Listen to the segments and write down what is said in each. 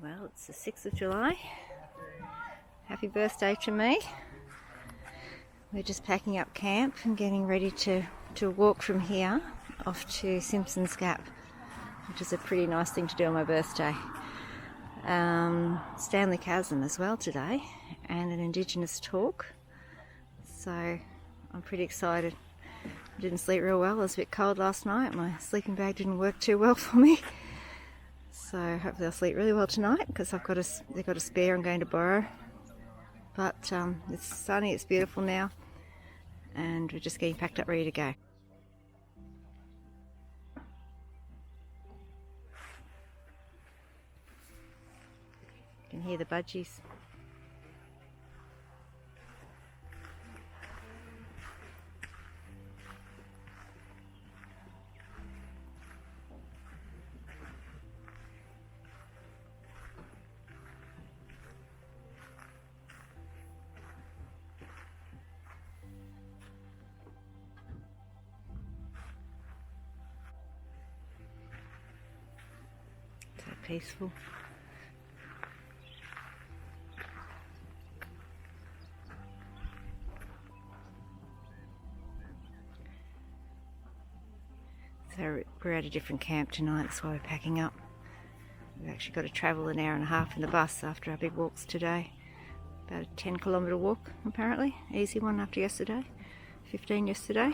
Well, it's the 6th of July. Happy birthday to me. We're just packing up camp and getting ready to walk from here off to Simpsons Gap, which is a pretty nice thing to do on my birthday. Standley Chasm as well today, and an Indigenous talk. So I'm pretty excited. I didn't sleep real well. It was a bit cold last night. My sleeping bag didn't work too well for me. So hopefully I'll sleep really well tonight because they've got a spare I'm going to borrow. But it's sunny, it's beautiful now, and we're just getting packed up ready to go. You can hear the budgies. So peaceful. So we're at a different camp tonight, that's why we're packing up. We've actually got to travel an hour and a half in the bus after our big walks today. About a 10-kilometre walk apparently, easy one after yesterday, 15 yesterday.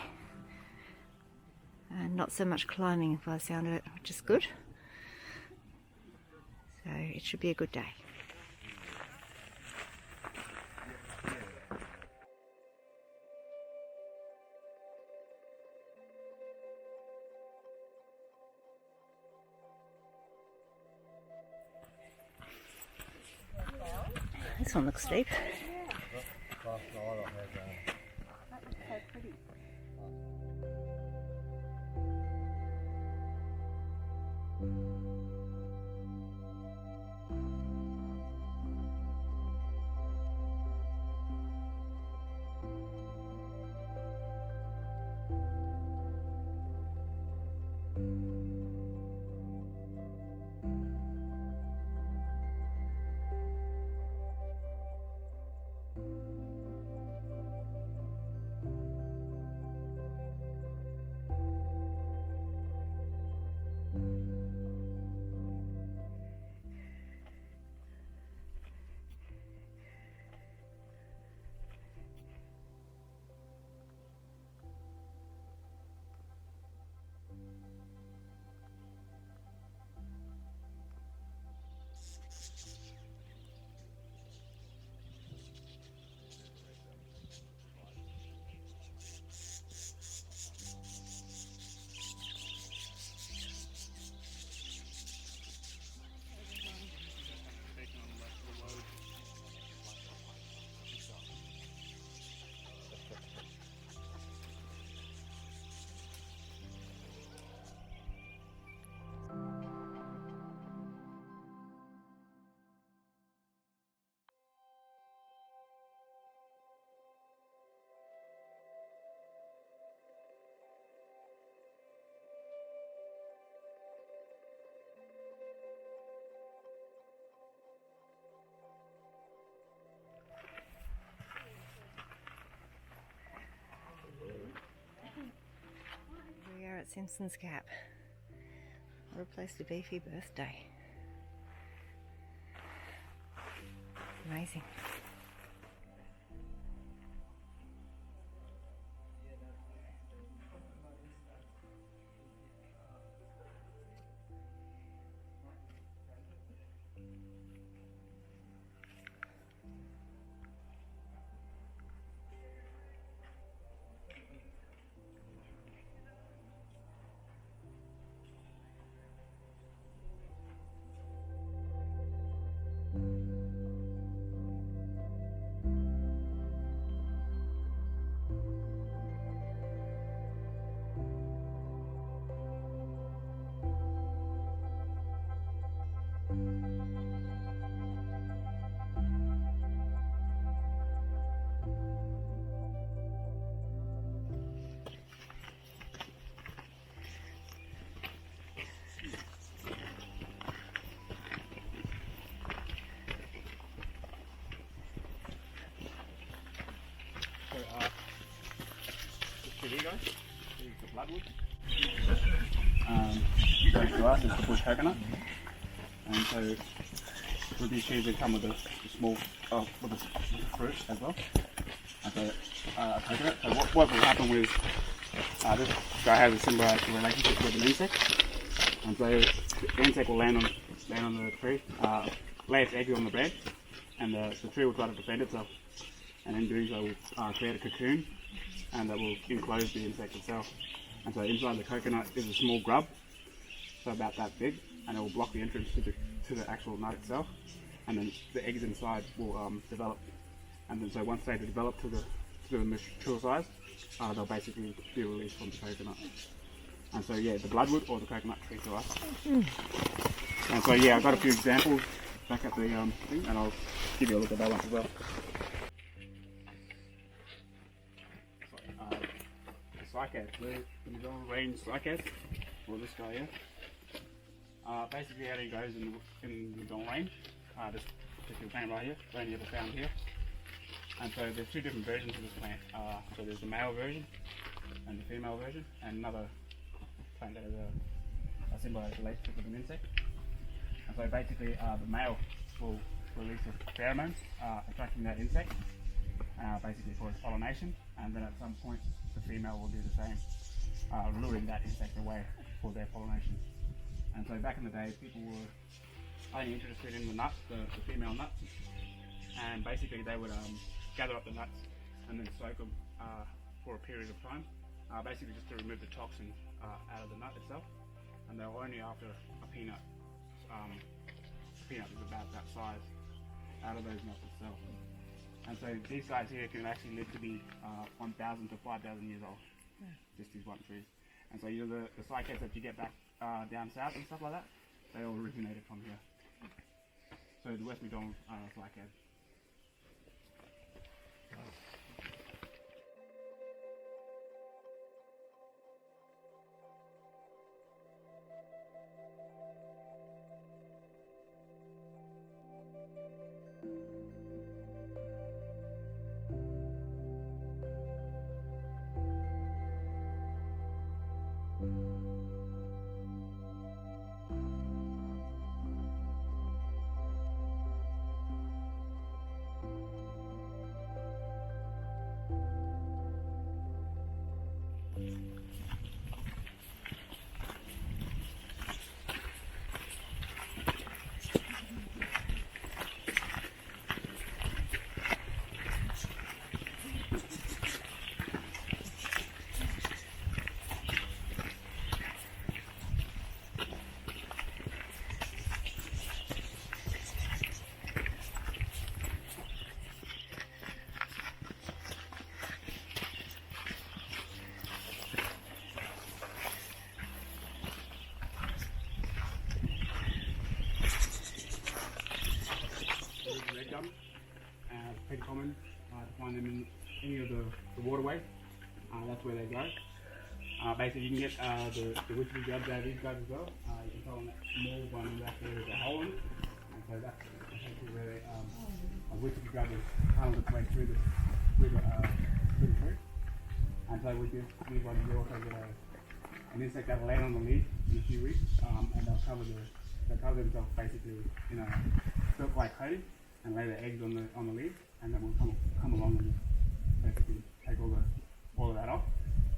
And not so much climbing by the sound of it, which is good. So it should be a good day. This one looks steep. We are at Simpsons Gap. What a place to be for your birthday. Amazing. is the bloodwood. So to us it's the bush coconut. And so with these trees they come with a small with a fruit as well. And so a coconut. So what will happen with this guy has a symbiotic relationship with an insect. And so the insect will land on the tree, lay its egg on the branch, and the tree will try to defend itself. And in doing so will create a cocoon, and that will enclose the insect itself. And so inside the coconut is a small grub, so about that big, and it will block the entrance to the actual nut itself. And then the eggs inside will develop. And then so once they develop to the mature size, they'll basically be released from the coconut. And so yeah, the bloodwood or the coconut tree to us. And so yeah, I've got a few examples back at the thing, and I'll give you a look at that one as well. The cycad, the middle range cycad, or this guy here. Basically how he goes in the middle range. This particular plant right here, only ever found here. And so there's two different versions of this plant. So there's the male version and the female version, and another plant that has a symbiotic relationship with an insect. And so basically the male will release a pheromone attracting that insect, basically for its pollination, and then at some point the female will do the same, luring that insect away for their pollination. And so back in the day people were only interested in the nuts, the female nuts, and basically they would gather up the nuts and then soak them for a period of time, basically just to remove the toxin out of the nut itself. And they were only after a peanut. Peanut is about that size out of those nuts itself. And so these guys here can actually live to be 1,000 to 5,000 years old. Just these one trees. And so you know the cycads that you get back down south and stuff like that, they all originated from here. So the West McDonald cycad. Pretty common to find them in any of the waterways. That's where they go. Basically, you can get the witchy grubs out of these guys as well. You can tell on that small one back there is a hole in it, and so that's essentially where a witchy grub has tunneled its way through the fruit. And so with these ones, you also get an insect that will land on the leaf in a few weeks, and they'll cover themselves basically in a silk-like coating and lay their eggs on the leaves, and then we'll come along and basically take all of that off,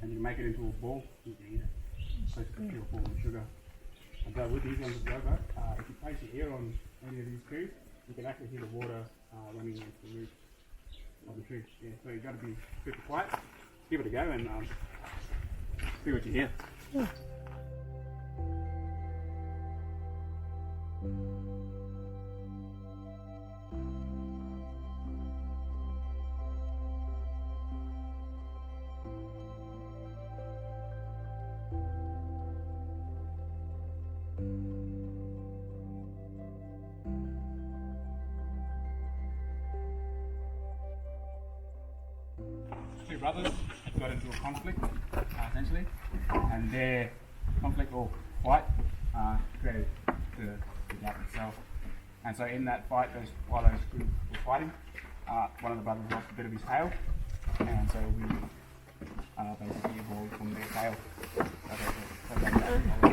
and you can make it into a ball. You can eat it. So it's a pure form of sugar. And so with these ones as well, if you place your ear on any of these trees, you can actually hear the water running into the roots of the tree. Yeah, so you've got to be super quiet, give it a go, and see what you hear. Yeah. Two brothers have got into a conflict, essentially, and their conflict or fight created the gap itself. And so in that fight, while those two were fighting, one of the brothers lost a bit of his tail, and so we basically evolved from their tail. So they